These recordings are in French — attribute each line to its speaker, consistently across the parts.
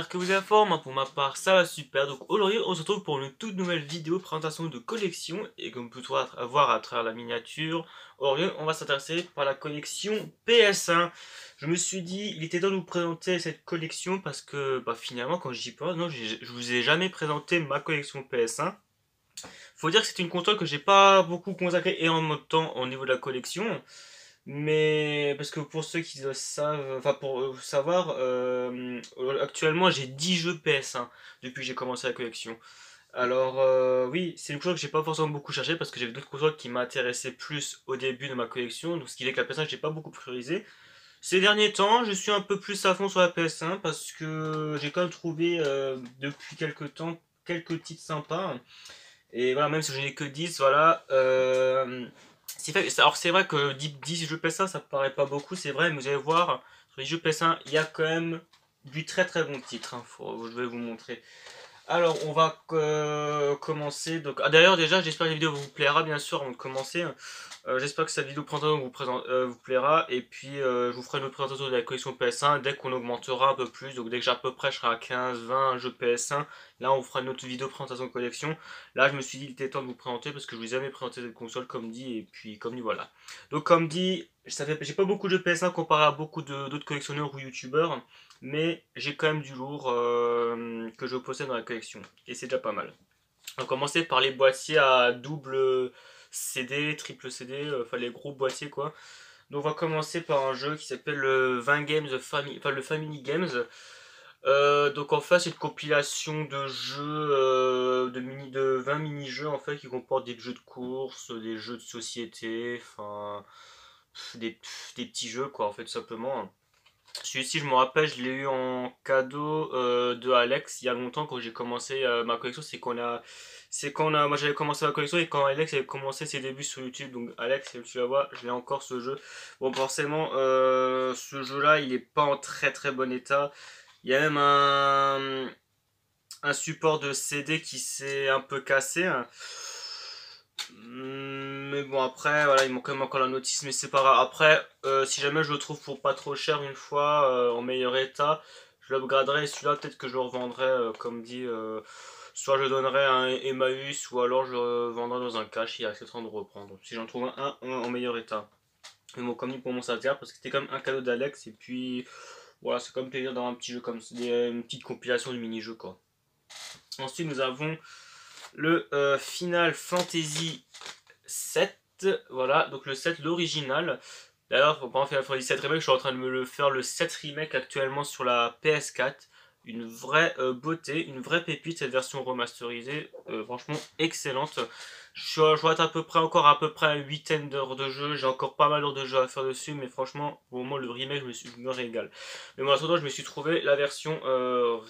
Speaker 1: j'espère que vous allez en forme. Pour ma part, ça va super. Donc aujourd'hui, on se retrouve pour une toute nouvelle vidéo présentation de collection. Et comme vous pouvez voir à travers la miniature, aujourd'hui, on va s'intéresser par la collection PS1. Je me suis dit, il était temps de vous présenter cette collection parce que finalement, quand j'y pense, non, je vous ai jamais présenté ma collection PS1. Faut dire que c'est une console que j'ai pas beaucoup consacré énormément de temps au niveau de la collection. Mais parce que pour ceux qui le savent, enfin pour savoir, actuellement j'ai 10 jeux PS1 depuis que j'ai commencé la collection. Alors oui, c'est une console que j'ai pas forcément beaucoup cherché parce que j'avais d'autres consoles qui m'intéressaient plus au début de ma collection, donc ce qui fait que la PS1 j'ai pas beaucoup priorisé. Ces derniers temps, je suis un peu plus à fond sur la PS1 parce que j'ai quand même trouvé depuis quelques temps quelques titres sympas. Et voilà, même si je n'ai que 10 voilà. Alors c'est vrai que 10 jeux PS1, ça paraît pas beaucoup, c'est vrai, mais vous allez voir, sur les jeux PS1, il y a quand même du très très bon titre, hein, je vais vous montrer. Alors, on va commencer. Donc, d'ailleurs, déjà, j'espère que la vidéo vous plaira, bien sûr, avant de commencer. J'espère que cette vidéo présentation vous plaira. Et puis, je vous ferai une autre présentation de la collection PS1 dès qu'on augmentera un peu plus. Donc, dès que j'ai à peu près, je serai à 15-20 jeux PS1. Là, on fera une autre vidéo présentation de collection. Là, je me suis dit, il était temps de vous présenter parce que je vous ai jamais présenté cette console, comme dit. Et puis, comme dit, voilà. Donc, comme dit, j'ai pas beaucoup de jeux PS1 comparé à beaucoup d'autres collectionneurs ou youtubeurs. Mais j'ai quand même du lourd que je possède dans la collection. Et c'est déjà pas mal. On va commencer par les boîtiers à double CD, triple CD, enfin les gros boîtiers quoi. Donc on va commencer par un jeu qui s'appelle le 20 Games Family, enfin le Family Games. Donc en fait c'est une compilation de jeux, de 20 mini-jeux en fait qui comportent des jeux de course, des jeux de société, enfin des petits jeux quoi en fait tout simplement. Celui-ci, je me rappelle, je l'ai eu en cadeau de Alex il y a longtemps quand j'ai commencé ma collection. Moi j'avais commencé ma collection et quand Alex avait commencé ses débuts sur YouTube. Donc Alex, tu la vois, je l'ai encore ce jeu. Bon, forcément, ce jeu-là, il est pas en très très bon état. Il y a même un support de CD qui s'est un peu cassé, hein. Mais bon, après, voilà, il manque quand même encore la notice, mais c'est pas grave. Après, si jamais je le trouve pour pas trop cher une fois, en meilleur état, je l'upgraderai et celui-là, peut-être que je le revendrai, comme dit, soit je donnerai à un Emmaüs, ou alors je le vendrai dans un cash, il acceptera de reprendre. Si j'en trouve un en meilleur état. Mais bon, comme dit pour mon salaire, parce que c'était comme un cadeau d'Alex, et puis, voilà, c'est comme plaisir d'avoir un petit jeu comme ça, une petite compilation de mini-jeux, quoi. Ensuite, nous avons le Final Fantasy 7. Voilà, donc le 7, l'original. D'ailleurs, pour pas Final Fantasy 7 Remake, je suis en train de me le faire le 7 Remake actuellement sur la PS4. Une vraie beauté, une vraie pépite, cette version remasterisée. Franchement, excellente. Je dois être à peu près à 8 d'heures de jeu. J'ai encore pas mal d'heures de jeu à faire dessus, mais franchement, au moment le remake, je me régale. Mais bon, entre-temps, je me suis trouvé la version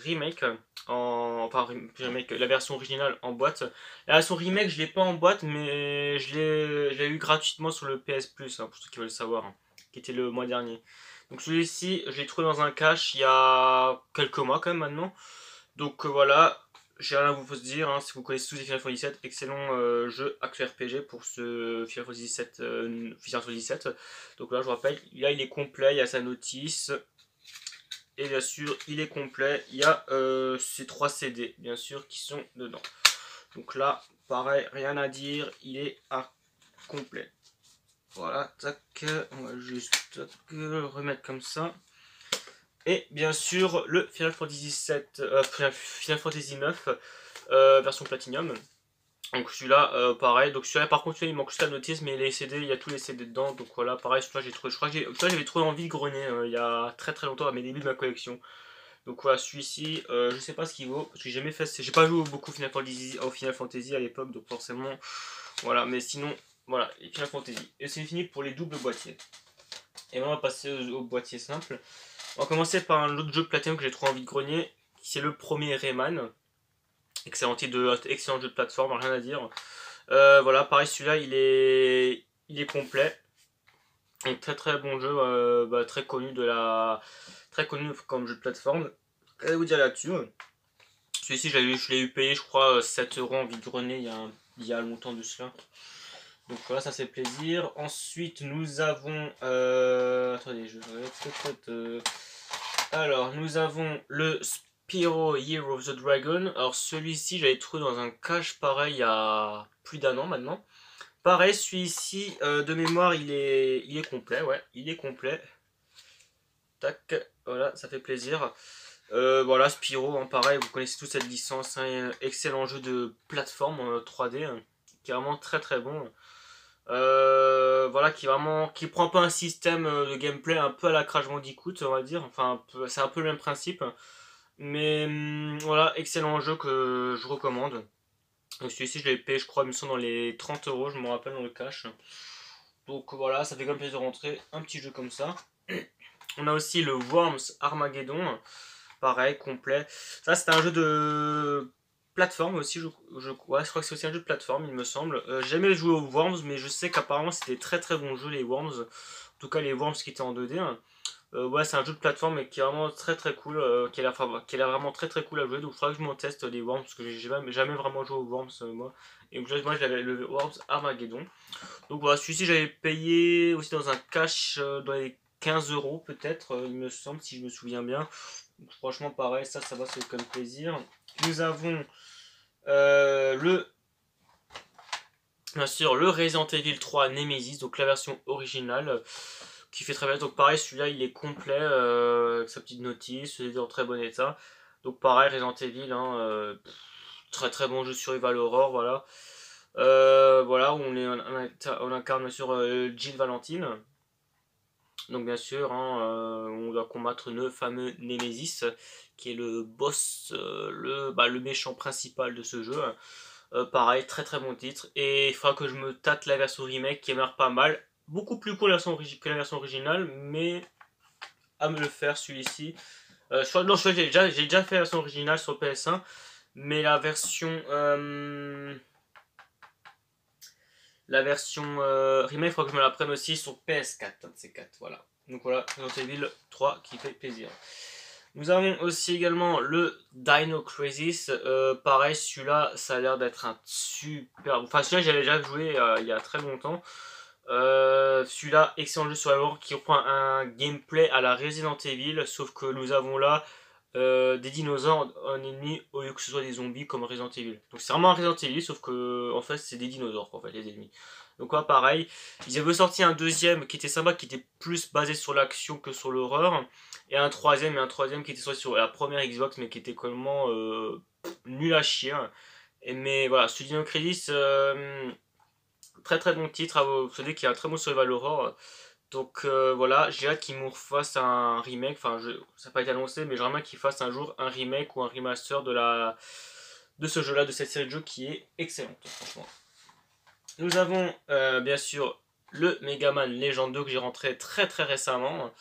Speaker 1: remake, enfin remake, la version originale en boîte. La version remake, je l'ai pas en boîte, mais je l'ai eu gratuitement sur le PS Plus, hein, pour ceux qui veulent savoir, hein, qui était le mois dernier. Donc celui-ci, je l'ai trouvé dans un cache il y a quelques mois quand même maintenant. Donc voilà, j'ai rien à vous dire, hein, si vous connaissez tous les Final Fantasy VII, excellent jeu action RPG pour ce Final Fantasy VII, Final Fantasy VII. Donc là, je vous rappelle, là il est complet, il y a sa notice. Et bien sûr, il est complet, il y a ces 3 CD, bien sûr, qui sont dedans. Donc là, pareil, rien à dire, il est à complet. Voilà, tac, on va juste le remettre comme ça. Et bien sûr, le Final Fantasy 7, Final Fantasy 9, version Platinum. Donc celui-là, pareil. Donc celui-là, par contre, celui-là, il manque juste la notice, mais les CD, il y a tous les CD dedans. Donc voilà, pareil, celui-là, j'ai trouvé, je crois que celui-là, j'avais trouvé en vide-grenier il y a très très longtemps à mes débuts de ma collection. Donc voilà, celui-ci, je sais pas ce qu'il vaut, parce que j'ai jamais fait, j'ai pas joué beaucoup au Final Fantasy à l'époque, donc forcément, voilà. Mais sinon, voilà, Final Fantasy. Et c'est fini pour les doubles boîtiers. Et maintenant, on va passer au boîtier simple. On va commencer par un autre jeu de Platinum que j'ai trouvé en vide-grenier, c'est le premier Rayman. Excellent excellent jeu de plateforme, rien à dire. Voilà, pareil, celui-là, il est complet. Donc très très bon jeu, très connu très connu comme jeu de plateforme. Qu'est-ce que vous dire là-dessus? Celui-ci, je l'ai eu payé, je crois, 7 € en vide-grenier il y a longtemps de cela. Donc voilà, ça c'est plaisir. Ensuite, nous avons... attendez, alors, nous avons le Spyro Year of the Dragon. Alors celui-ci, j'avais trouvé dans un cache pareil il y a plus d'un an maintenant. Pareil, celui-ci, de mémoire, il est complet, ouais, il est complet. Tac, voilà, ça fait plaisir. Voilà, Spyro, hein, pareil, vous connaissez tous cette licence, hein, excellent jeu de plateforme 3D, hein, qui est vraiment très très bon. Voilà, qui prend un peu un système de gameplay un peu à la Crash Bandicoot, on va dire. Enfin, c'est un peu le même principe. Mais voilà, excellent jeu que je recommande. Donc celui-ci, je l'ai payé, je crois, il me semble, dans les 30 euros, je me rappelle, dans le cash. Donc voilà, ça fait quand même plaisir de rentrer un petit jeu comme ça. On a aussi le Worms Armageddon, pareil, complet. Ça, c'est un jeu de plateforme aussi, ouais, je crois que c'est aussi un jeu de plateforme, il me semble. J'ai jamais joué aux Worms, mais je sais qu'apparemment c'était très très bon jeu, les Worms. En tout cas, les Worms qui étaient en 2D. Hein. Ouais, c'est un jeu de plateforme mais qui est vraiment très très cool, qui a l'air vraiment très très cool à jouer. Donc il faudra que je m'en teste les Worms parce que j'ai jamais vraiment joué aux Worms moi. Et donc moi j'avais le Worms Armageddon. Donc voilà, celui-ci j'avais payé aussi dans un cash dans les 15 euros peut-être, il me semble, si je me souviens bien. Donc, franchement pareil, ça va, c'est comme plaisir. Nous avons bien sûr le Resident Evil 3 Nemesis, donc la version originale qui fait très bien. Donc pareil, celui-là il est complet avec sa petite notice, il est en très bon état. Donc pareil, Resident Evil, hein, très très bon jeu survival horror, voilà. Voilà, on incarne bien sûr Jill Valentine. Donc bien sûr, hein, on doit combattre le fameux Nemesis, qui est le boss, le méchant principal de ce jeu. Pareil, très très bon titre. Et il faudra que je me tâte la version remake qui a l'air pas mal. Beaucoup plus cool que la version originale, mais à me le faire celui-ci. Non, j'ai déjà fait la version originale sur PS1, mais la version remake, il faudra que je me la prenne aussi sur PS4, un de ces quatre, voilà. Donc voilà, Resident Evil 3 qui fait plaisir. Nous avons aussi également le Dino Crisis. Pareil, celui-là, ça a l'air d'être un super... Enfin, celui-là, j'avais déjà joué il y a très longtemps. Celui-là, excellent jeu sur la mort qui reprend un gameplay à la Resident Evil, sauf que nous avons là des dinosaures en ennemi au lieu que ce soit des zombies comme Resident Evil. Donc c'est vraiment un Resident Evil, sauf que en fait c'est des dinosaures en fait les ennemis. Donc ouais, pareil, ils avaient sorti un deuxième qui était sympa, qui était plus basé sur l'action que sur l'horreur, et un troisième qui était sorti sur la première Xbox mais qui était complètement nul à chier. Mais voilà, ce Dino Crisis, très très bon titre, vous savez qu'il y a un très bon survival horror. Donc voilà, j'ai hâte qu'ils nous refassent un remake, enfin ça n'a pas été annoncé, mais j'aimerais bien qu'ils fassent un jour un remake ou un remaster de ce jeu-là, de cette série de jeux qui est excellente, franchement. Nous avons bien sûr le Megaman Legend 2 que j'ai rentré très très récemment.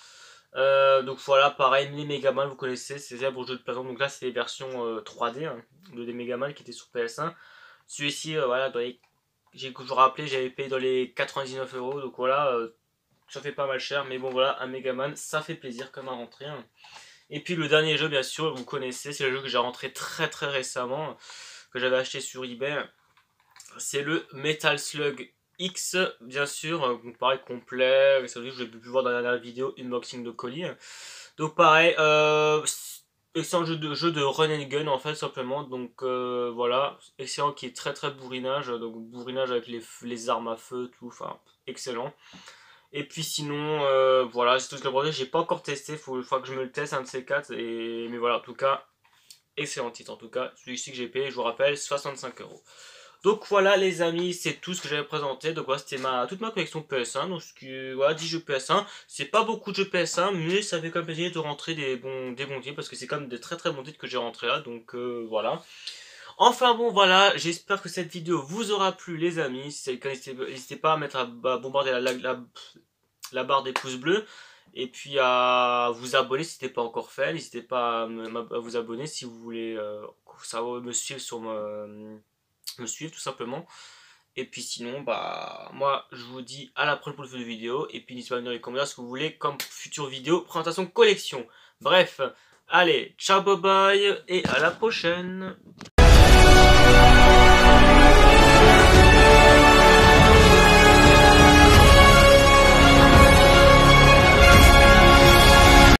Speaker 1: Donc voilà, pareil, les Megaman, vous connaissez, c'est des jeux de plateforme. Donc là, c'est les versions 3D hein, de des Megaman qui étaient sur PS1. Celui-ci, voilà, je vous rappelais, j'avais payé dans les 99 euros. Donc voilà, ça fait pas mal cher, mais bon voilà, un Megaman, ça fait plaisir comme à rentrer. Hein. Et puis le dernier jeu, bien sûr, vous connaissez, c'est le jeu que j'ai rentré très très récemment, que j'avais acheté sur eBay. C'est le Metal Slug X, bien sûr, donc pareil, complet, ça veut dire que j'ai pu voir dans la dernière vidéo, unboxing de colis. Donc pareil, excellent jeu de run and gun en fait, simplement, donc voilà, excellent qui est très très bourrinage, donc bourrinage avec les armes à feu, tout, enfin, excellent. Et puis sinon, voilà, c'est tout ce que j'ai. J'ai pas encore testé, il faudra que je me le teste, un de ces quatre. Mais voilà, en tout cas, excellent titre. En tout cas, celui-ci que j'ai payé, je vous rappelle, 65 euros. Donc voilà les amis, c'est tout ce que j'avais présenté. Donc voilà, c'était toute ma collection PS1. Donc voilà, 10 jeux PS1. C'est pas beaucoup de jeux PS1, mais ça fait quand même plaisir de rentrer des bons titres. Parce que c'est quand même des très très bons titres que j'ai rentrés là. Donc voilà. Enfin bon voilà, j'espère que cette vidéo vous aura plu les amis. Si c'est le cas, n'hésitez pas à mettre à bombarder la barre des pouces bleus. Et puis à vous abonner si ce n'était pas encore fait. N'hésitez pas à vous abonner si vous voulez me suivre me suivre tout simplement. Et puis sinon, bah moi je vous dis à la prochaine vidéo. Et puis n'hésitez pas à me dire les commentaires ce que vous voulez comme future vidéo présentation collection. Bref, allez, ciao bye bye et à la prochaine.